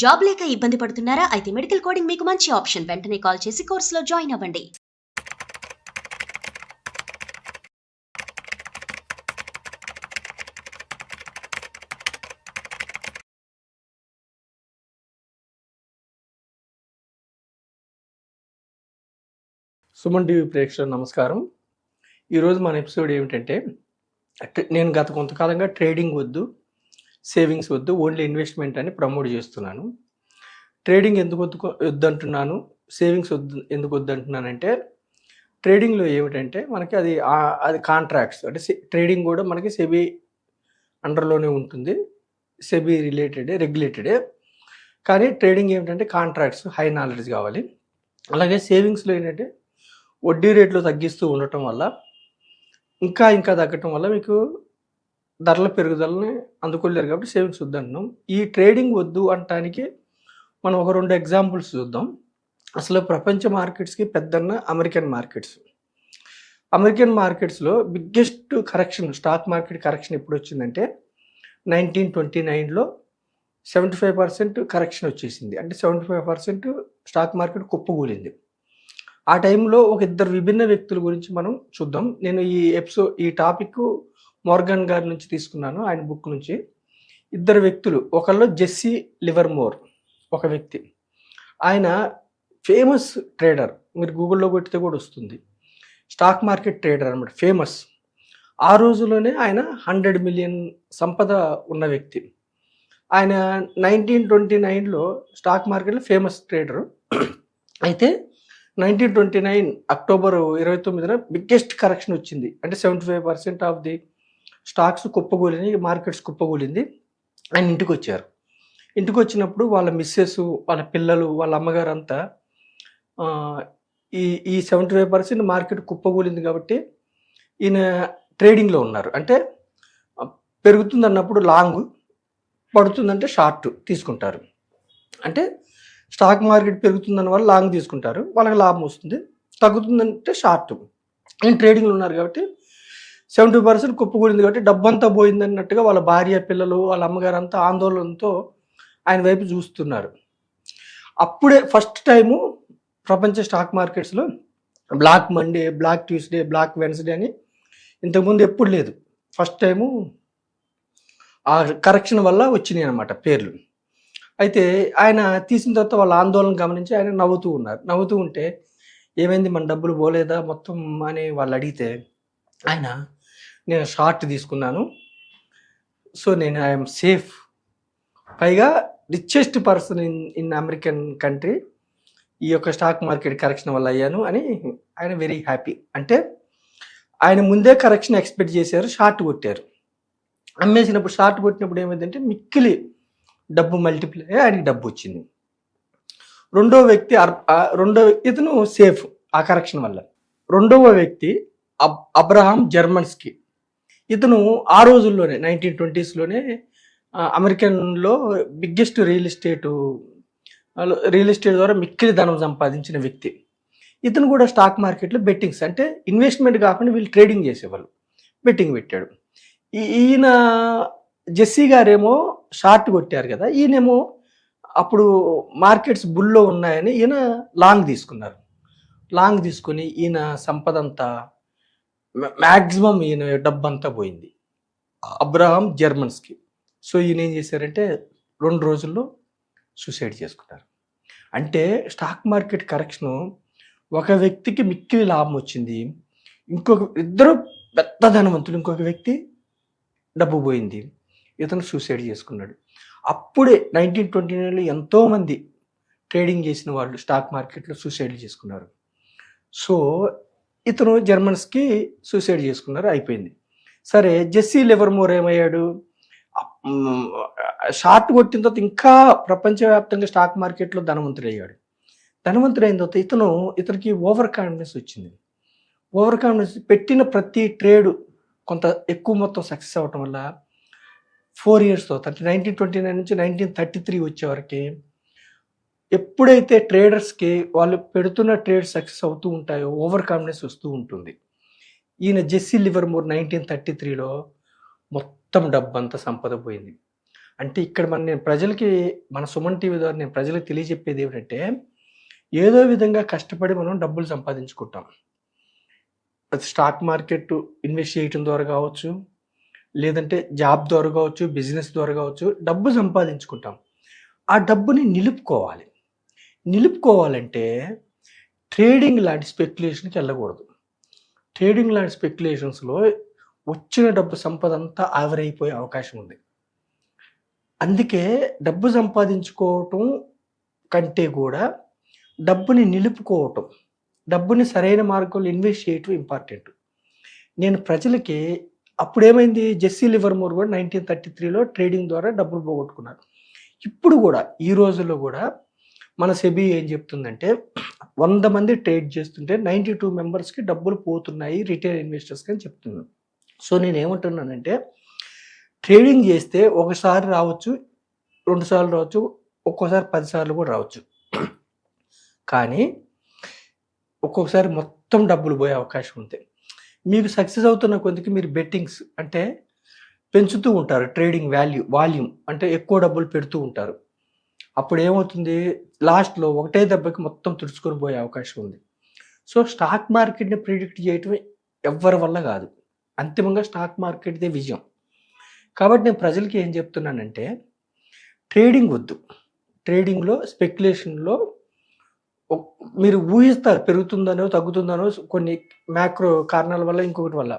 Job లేక ఇబ్బంది పడుతున్నారా? అయితే మెడికల్ కోడింగ్ మీకు మంచి ఆప్షన్. వెంటనే కాల్ చేసి కోర్సులో జాయిన్ అవ్వండి. సుమన్ టీవీ ప్రేక్షకులకు నమస్కారం. ఈరోజు మన ఎపిసోడ్ ఏమిటంటే, నేను గత కొంతకాలంగా ట్రేడింగ్ వద్దు, సేవింగ్స్ వద్దు, ఓన్లీ ఇన్వెస్ట్మెంట్ అని ప్రమోట్ చేస్తున్నాను. ట్రేడింగ్ ఎందుకు వద్దంటున్నాను, సేవింగ్స్ ఎందుకు వద్దంటున్నానంటే, ట్రేడింగ్లో ఏమిటంటే మనకి అది కాంట్రాక్ట్స్, అంటే ట్రేడింగ్ కూడా మనకి సెబీ అండర్లోనే ఉంటుంది, సెబీ రెగ్యులేటెడే. కానీ ట్రేడింగ్ ఏమిటంటే కాంట్రాక్ట్స్, హై నాలెడ్జ్ కావాలి. అలాగే సేవింగ్స్లో ఏంటంటే వడ్డీ రేట్లు తగ్గిస్తూ ఉండటం వల్ల ఇంకా తగ్గటం వల్ల మీకు ధరల పెరుగుదలని అందుకోలేరు, కాబట్టి సేవింగ్స్ వద్దంటున్నాం. ఈ ట్రేడింగ్ వద్దు అనటానికి మనం ఒక 2 ఎగ్జాంపుల్స్ చూద్దాం. అసలు ప్రపంచ మార్కెట్స్కి పెద్దన్న అమెరికన్ మార్కెట్స్లో biggest correction, stock market correction ఎప్పుడు వచ్చిందంటే 1929లో 75% కరెక్షన్ వచ్చేసింది. అంటే 75% స్టాక్ మార్కెట్ కుప్పకూలింది. ఆ టైంలో ఒక ఇద్దరు విభిన్న వ్యక్తుల గురించి మనం చూద్దాం. నేను ఈ టాపిక్ మోర్గన్ గారి నుంచి తీసుకున్నాను, ఆయన బుక్ నుంచి. ఇద్దరు వ్యక్తులు, ఒకళ్ళు జెస్సీ లివర్మోర్ ఒక వ్యక్తి. ఆయన ఫేమస్ ట్రేడర్, మీరు గూగుల్లో కొట్టితే కూడా వస్తుంది. స్టాక్ మార్కెట్ ట్రేడర్ అనమాట, ఫేమస్. ఆ రోజుల్లోనే ఆయన 100 మిలియన్ సంపద ఉన్న వ్యక్తి. ఆయన 1929లో స్టాక్ మార్కెట్లో ఫేమస్ ట్రేడరు. అయితే 1929 అక్టోబర్ 29న బిగ్గెస్ట్ కరెక్షన్ వచ్చింది. అంటే 75% ఆఫ్ ది స్టాక్స్ కుప్పకూలిని, మార్కెట్స్ కుప్పకూలింది. ఆయన ఇంటికి వచ్చారు. ఇంటికి వచ్చినప్పుడు వాళ్ళ మిస్సెస్, వాళ్ళ పిల్లలు, వాళ్ళ అమ్మగారు అంతా ఈ 75% మార్కెట్ కుప్పకూలింది కాబట్టి ఈయన ట్రేడింగ్లో ఉన్నారు. అంటే పెరుగుతుంది అన్నప్పుడు లాంగ్, పడుతుందంటే షార్ట్ తీసుకుంటారు. అంటే స్టాక్ మార్కెట్ పెరుగుతుందని వాళ్ళు లాంగ్ తీసుకుంటారు, వాళ్ళకి లాభం వస్తుంది. తగ్గుతుందంటే షార్ట్. ఈయన ట్రేడింగ్లో ఉన్నారు కాబట్టి 70% కుప్పకూలింది కాబట్టి డబ్బంతా పోయింది అన్నట్టుగా వాళ్ళ భార్య, పిల్లలు, వాళ్ళ అమ్మగారు అంతా ఆందోళనతో ఆయన వైపు చూస్తున్నారు. అప్పుడే ఫస్ట్ టైము ప్రపంచ స్టాక్ మార్కెట్స్లో black Monday, black Tuesday, black Wednesday అని ఇంతకుముందు ఎప్పుడు లేదు. ఫస్ట్ టైము ఆ కరెక్షన్ వల్ల వచ్చినాయి అన్నమాట పేర్లు. అయితే ఆయన తీసిన తర్వాత వాళ్ళ ఆందోళన గమనించి ఆయన నవ్వుతూ ఉంటే, ఏమైంది, మన డబ్బులు పోలేదా మొత్తం అని వాళ్ళు అడిగితే, ఆయన నేను షార్ట్ తీసుకున్నాను, సో నేను ఐఎమ్ సేఫ్, పైగా richest person in American country, ఈ యొక్క స్టాక్ మార్కెట్ కరెక్షన్ వల్ల అయ్యాను అని ఆయన వెరీ హ్యాపీ. అంటే ఆయన ముందే కరెక్షన్ ఎక్స్పెక్ట్ చేశారు, షార్ట్ కొట్టారు. అమ్మేసినప్పుడు షార్ట్ కొట్టినప్పుడు ఏమైందంటే మిక్కిలి డబ్బు మల్టిప్లై అయ్యి ఆయనకి డబ్బు వచ్చింది. రెండో వ్యక్తి ఇతను సేఫ్ ఆ కరెక్షన్ వల్ల. రెండవ వ్యక్తి అబ్రహాం జర్మన్స్కీ. ఇతను ఆ రోజుల్లోనే 1920స్లోనే అమెరికన్లో బిగ్గెస్ట్ రియల్ ఎస్టేట్ ద్వారా మిక్కిలి ధనం సంపాదించిన వ్యక్తి. ఇతను కూడా స్టాక్ మార్కెట్లో బెట్టింగ్స్, అంటే ఇన్వెస్ట్మెంట్ కాకుండా వీళ్ళు ట్రేడింగ్ చేసేవాళ్ళు, బెట్టింగ్ పెట్టాడు. ఈయన జెస్సీ గారేమో షార్ట్ కొట్టారు కదా, ఈయనేమో అప్పుడు మార్కెట్స్ బుల్లో ఉన్నాయని ఈయన లాంగ్ తీసుకున్నారు. లాంగ్ తీసుకొని ఈయన సంపద అంతా, మ్యాక్సిమం ఈయన డబ్బంతా పోయింది, అబ్రహాం జర్మన్స్కి. సో ఈయన ఏం చేశారంటే 2 రోజుల్లో సూసైడ్ చేసుకున్నారు. అంటే స్టాక్ మార్కెట్ కరెక్షను ఒక వ్యక్తికి మిక్కిలి లాభం వచ్చింది, ఇద్దరు పెద్ద ధనవంతులు, ఇంకొక వ్యక్తి డబ్బు పోయింది, ఇతను సూసైడ్ చేసుకున్నాడు. అప్పుడే 1929లో ఎంతోమంది ట్రేడింగ్ చేసిన వాళ్ళు స్టాక్ మార్కెట్లో సూసైడ్ చేసుకున్నారు. సో ఇతను జర్మన్స్కి సూసైడ్ చేసుకున్నారు, అయిపోయింది. సరే, జెస్సీ లివర్మోర్ ఏమయ్యాడు, షార్ట్ కొట్టిన తర్వాత ఇంకా ప్రపంచవ్యాప్తంగా స్టాక్ మార్కెట్లో ధనవంతుడయ్యాడు. ధనవంతుడైన తర్వాత ఇతనికి ఓవర్ కాన్ఫిడెన్స్ వచ్చింది. ఓవర్ కాన్ఫిడెన్స్, పెట్టిన ప్రతి ట్రేడు కొంత ఎక్కువ మొత్తం సక్సెస్ అవ్వటం వల్ల 4 years తర్వాత, అంటే 1929 నుంచి 1933 వచ్చేవరకు ఎప్పుడైతే ట్రేడర్స్కి వాళ్ళు పెడుతున్న ట్రేడ్ సక్సెస్ అవుతూ ఉంటాయో ఓవర్ కాన్ఫిడెన్స్ వస్తూ ఉంటుంది. ఈయన జెస్సీ లివర్మోర్ 1933లో మొత్తం డబ్బంతా సంపద పోయింది. అంటే ఇక్కడ నేను ప్రజలకి మన సుమన్ టీవీ ద్వారా నేను ప్రజలకు తెలియజెప్పేది ఏమిటంటే, ఏదో విధంగా కష్టపడి మనం డబ్బులు సంపాదించుకుంటాం. అది స్టాక్ మార్కెట్ ఇన్వెస్ట్ చేయటం ద్వారా కావచ్చు, లేదంటే జాబ్ ద్వారా కావచ్చు, బిజినెస్ ద్వారా కావచ్చు, డబ్బు సంపాదించుకుంటాం. ఆ డబ్బుని నిలుపుకోవాలి. నిలుపుకోవాలంటే ట్రేడింగ్ లాంటి స్పెక్యులేషన్‌కి వెళ్ళకూడదు. ట్రేడింగ్ లాంటి స్పెక్యులేషన్స్‌లో వచ్చిన డబ్బు సంపద అంతా ఆవిరైపోయే అవకాశం ఉంది. అందుకే డబ్బు సంపాదించుకోవటం కంటే కూడా డబ్బుని నిలుపుకోవటం, డబ్బుని సరైన మార్గంలో ఇన్వెస్ట్ చేయటం ఇంపార్టెంట్. నేను ప్రజలకి అప్పుడేమైంది, జెస్సీ లివర్మోర్ కూడా 1933లో ట్రేడింగ్ ద్వారా డబ్బులు పోగొట్టుకున్నారు. ఇప్పుడు కూడా ఈ రోజుల్లో కూడా మన సెబీ ఏం చెప్తుందంటే 100 మంది ట్రేడ్ చేస్తుంటే 92 మెంబర్స్కి డబ్బులు పోతున్నాయి రిటైల్ ఇన్వెస్టర్స్కి అని చెప్తున్నాను. సో నేనేమంటున్నానంటే, ట్రేడింగ్ చేస్తే ఒకసారి రావచ్చు, 2 సార్లు రావచ్చు, ఒక్కోసారి 10 సార్లు కూడా రావచ్చు. కానీ ఒక్కొక్కసారి మొత్తం డబ్బులు పోయే అవకాశం ఉంది. మీకు సక్సెస్ అవుతున్న కొద్దికి మీరు బెట్టింగ్స్ అంటే పెంచుతూ ఉంటారు. ట్రేడింగ్ వాల్యూమ్ అంటే ఎక్కువ డబ్బులు పెడుతూ ఉంటారు. అప్పుడు ఏమవుతుంది, లాస్ట్లో ఒకటే దెబ్బకి మొత్తం తుడుచుకొని పోయే అవకాశం ఉంది. సో స్టాక్ మార్కెట్ని ప్రిడిక్ట్ చేయటం ఎవ్వరి వల్ల కాదు. అంతిమంగా స్టాక్ మార్కెట్దే విజయం. కాబట్టి నేను ప్రజలకి ఏం చెప్తున్నానంటే, ట్రేడింగ్ వద్దు. ట్రేడింగ్లో స్పెక్యులేషన్లో మీరు ఊహిస్తారు పెరుగుతుందనో తగ్గుతుందనో కొన్ని మ్యాక్రో కారణాల వల్ల, ఇంకొకటి వల్ల.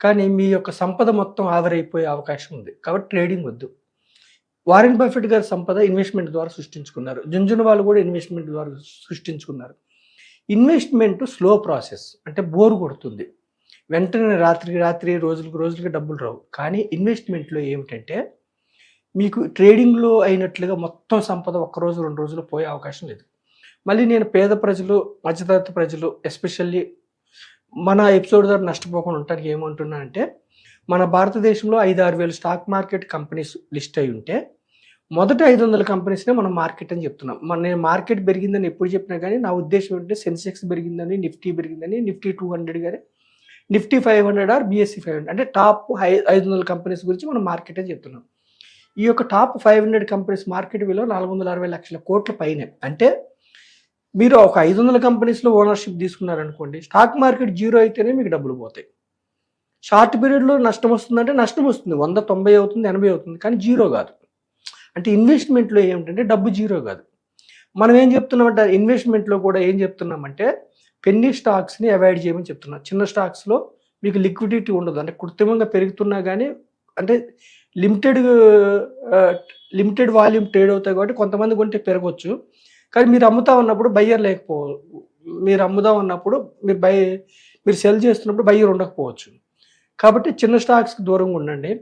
కానీ మీ యొక్క సంపద మొత్తం ఆవిరైపోయే అవకాశం ఉంది. కాబట్టి ట్రేడింగ్ వద్దు. వారెన్ బఫెట్ గారి సంపద ఇన్వెస్ట్మెంట్ ద్వారా సృష్టించుకున్నారు. జుంజునవాలా కూడా ఇన్వెస్ట్మెంట్ ద్వారా సృష్టించుకున్నారు. ఇన్వెస్ట్మెంట్ స్లో ప్రాసెస్, అంటే బోర్ కొడుతుంది. వెంటనే రాత్రి రోజులకి డబ్బులు రావు. కానీ ఇన్వెస్ట్మెంట్లో ఏమిటంటే, మీకు ట్రేడింగ్లో అయినట్లుగా మొత్తం సంపద ఒక్కరోజు 2 రోజులు పోయే అవకాశం లేదు. మళ్ళీ నేను పేద ప్రజలు, మధ్యతరగతి ప్రజలు, ఎస్పెషల్లీ మన ఎపిసోడ్ ద్వారా నష్టపోకుండా ఉండటానికి ఏమంటున్నానంటే, మన భారతదేశంలో 5-6 వేల స్టాక్ మార్కెట్ కంపెనీస్ లిస్ట్ అయి ఉంటే మొదటి 500 కంపెనీస్నే మనం మార్కెట్ అని చెప్తున్నాం. నేను మార్కెట్ పెరిగిందని ఎప్పుడు చెప్పినా కానీ నా ఉద్దేశం ఏంటంటే, సెన్సెక్స్ పెరిగిందని, నిఫ్టీ పెరిగిందని, నిఫ్టీ 200 కానీ, నిఫ్టీ 500 ఆర్ BSE 500 అంటే టాప్ 500 కంపెనీస్ గురించి మనం మార్కెట్ అని చెప్తున్నాం. ఈ యొక్క టాప్ 500 కంపెనీస్ మార్కెట్ విలువ 460 లక్షల కోట్ల పైనే. అంటే మీరు ఒక 500 కంపెనీస్లో ఓనర్షిప్ తీసుకున్నారనుకోండి, స్టాక్ మార్కెట్ జీరో అయితేనే మీకు డబ్బులు పోతాయి. షార్ట్ పీరియడ్లో నష్టం వస్తుందంటే నష్టం వస్తుంది, 100, 90 అవుతుంది, 80 అవుతుంది, కానీ జీరో కాదు. అంటే ఇన్వెస్ట్మెంట్లో ఏమిటంటే డబ్బు జీరో కాదు. మనం ఏం చెప్తున్నామంటే, ఇన్వెస్ట్మెంట్లో కూడా ఏం చెప్తున్నామంటే, పెన్నీ స్టాక్స్ని అవాయిడ్ చేయమని చెప్తున్నాం. చిన్న స్టాక్స్లో మీకు లిక్విడిటీ ఉండదు. అంటే కృత్రిమంగా పెరుగుతున్నా కానీ, అంటే లిమిటెడ్ వాల్యూమ్ ట్రేడ్ అవుతాయి కాబట్టి కొంతమంది కొంటే పెరగవచ్చు. కానీ మీరు అమ్ముతా ఉన్నప్పుడు బయ్యర్ మీరు అమ్ముదా ఉన్నప్పుడు మీరు సెల్ చేస్తున్నప్పుడు బయ్యర్ ఉండకపోవచ్చు. కాబట్టి చిన్న స్టాక్స్కి దూరంగా ఉండండి.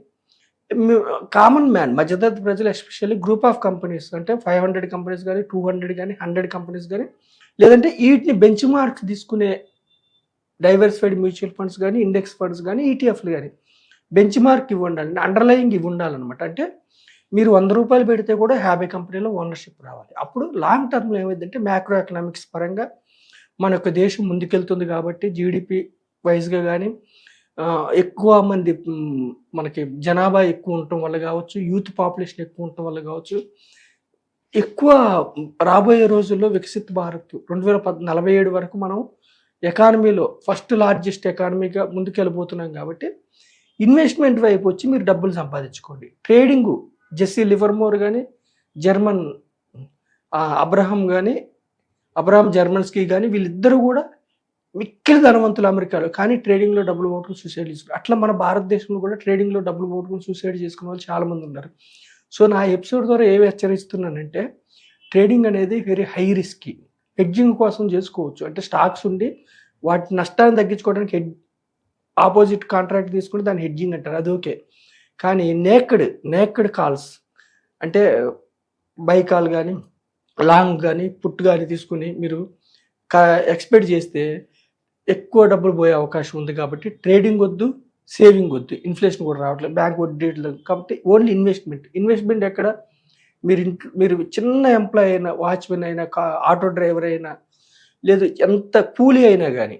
కామన్ మ్యాన్, మధ్యతరగతి ప్రజలు, ఎస్పెషల్లీ గ్రూప్ ఆఫ్ కంపెనీస్ అంటే 500 కంపెనీస్ కానీ, 200 కానీ, 100 కంపెనీస్ కానీ, లేదంటే వీటిని బెంచ్ మార్క్స్ తీసుకునే డైవర్సిఫైడ్ మ్యూచువల్ ఫండ్స్ కానీ, ఇండెక్స్ ఫండ్స్ కానీ, ETFలు కానీ బెంచ్ మార్క్ ఇవ్వండి, అండర్లయింగ్ ఇవి ఉండాలన్నమాట. అంటే మీరు 100 రూపాయలు పెడితే కూడా 50 కంపెనీలో ఓనర్షిప్ రావాలి. అప్పుడు లాంగ్ టర్మ్లో ఏమైందంటే, మ్యాక్రో ఎకనామిక్స్ పరంగా మన యొక్క దేశం ముందుకెళ్తుంది కాబట్టి, GDP వైజ్గా కానీ, ఎక్కువ మంది మనకి జనాభా ఎక్కువ ఉండటం వల్ల కావచ్చు, యూత్ పాపులేషన్ ఎక్కువ ఉండటం వల్ల కావచ్చు, ఎక్కువ రాబోయే రోజుల్లో వికసిత్ భారత్ 2047 వరకు మనం ఎకానమీలో ఫస్ట్ లార్జెస్ట్ ఎకానమీగా ముందుకెళ్ళబోతున్నాం. కాబట్టి ఇన్వెస్ట్మెంట్ వైపు వచ్చి మీరు డబ్బులు సంపాదించుకోండి. ట్రేడింగు జెస్సీ లివర్మోర్ కానీ, జర్మన్ అబ్రహాం జర్మన్స్కీ కానీ, వీళ్ళిద్దరూ కూడా మిక్కిలి ధనవంతులు అమెరికాలో. కానీ ట్రేడింగ్లో డబ్బులు పోగొట్టుకుని సూసైడ్ చేసుకున్నారు. అట్లా మన భారతదేశంలో కూడా ట్రేడింగ్లో డబ్బులు పోగొట్టుకుని సూసైడ్ చేసుకునే వాళ్ళు చాలామంది ఉన్నారు. సో నా ఎపిసోడ్ ద్వారా ఏమి హెచ్చరిస్తున్నానంటే, ట్రేడింగ్ అనేది వెరీ హై రిస్కీ. హెడ్జింగ్ కోసం చేసుకోవచ్చు. అంటే స్టాక్స్ ఉండి వాటి నష్టాన్ని తగ్గించుకోవడానికి ఆపోజిట్ కాంట్రాక్ట్ తీసుకుంటే దాన్ని హెడ్జింగ్ అంటారు, అది ఓకే. కానీ నేకెడ్ కాల్స్ అంటే బై కాల్ కానీ, లాంగ్ కానీ, పుట్ కానీ తీసుకుని మీరు ఎక్స్పెక్ట్ చేస్తే ఎక్కువ డబ్బులు పోయే అవకాశం ఉంది. కాబట్టి ట్రేడింగ్ వద్దు, సేవింగ్ వద్దు, ఇన్ఫ్లేషన్ కూడా రావట్లేదు, బ్యాంక్ వడ్డీ రేట్లు. కాబట్టి ఓన్లీ ఇన్వెస్ట్మెంట్ ఎక్కడ, మీరు చిన్న ఎంప్లాయ్ అయినా, వాచ్మెన్ అయినా, ఆటో డ్రైవర్ అయినా, లేదు ఎంత కూలీ అయినా కానీ,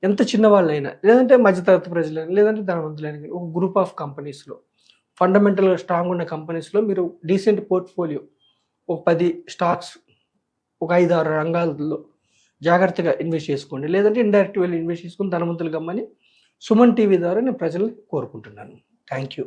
ఎంత చిన్నవాళ్ళైనా, లేదంటే మధ్యతరగతి ప్రజలైనా, లేదంటే ధనవంతులైనా కానీ, ఒక గ్రూప్ ఆఫ్ కంపెనీస్లో ఫండమెంటల్గా స్ట్రాంగ్ ఉన్న కంపెనీస్లో మీరు డీసెంట్ పోర్ట్ఫోలియో ఒక 10 స్టాక్స్, ఒక 5-6 రంగాల్లో జాగ్రత్తగా ఇన్వెస్ట్ చేసుకోండి. లేదంటే ఇండైరెక్ట్ వెళ్ళి ఇన్వెస్ట్ చేసుకుని ధనవంతులు గమ్మని సుమన్ టీవీ ద్వారా నేను ప్రజల్ని కోరుకుంటున్నాను. Thank you.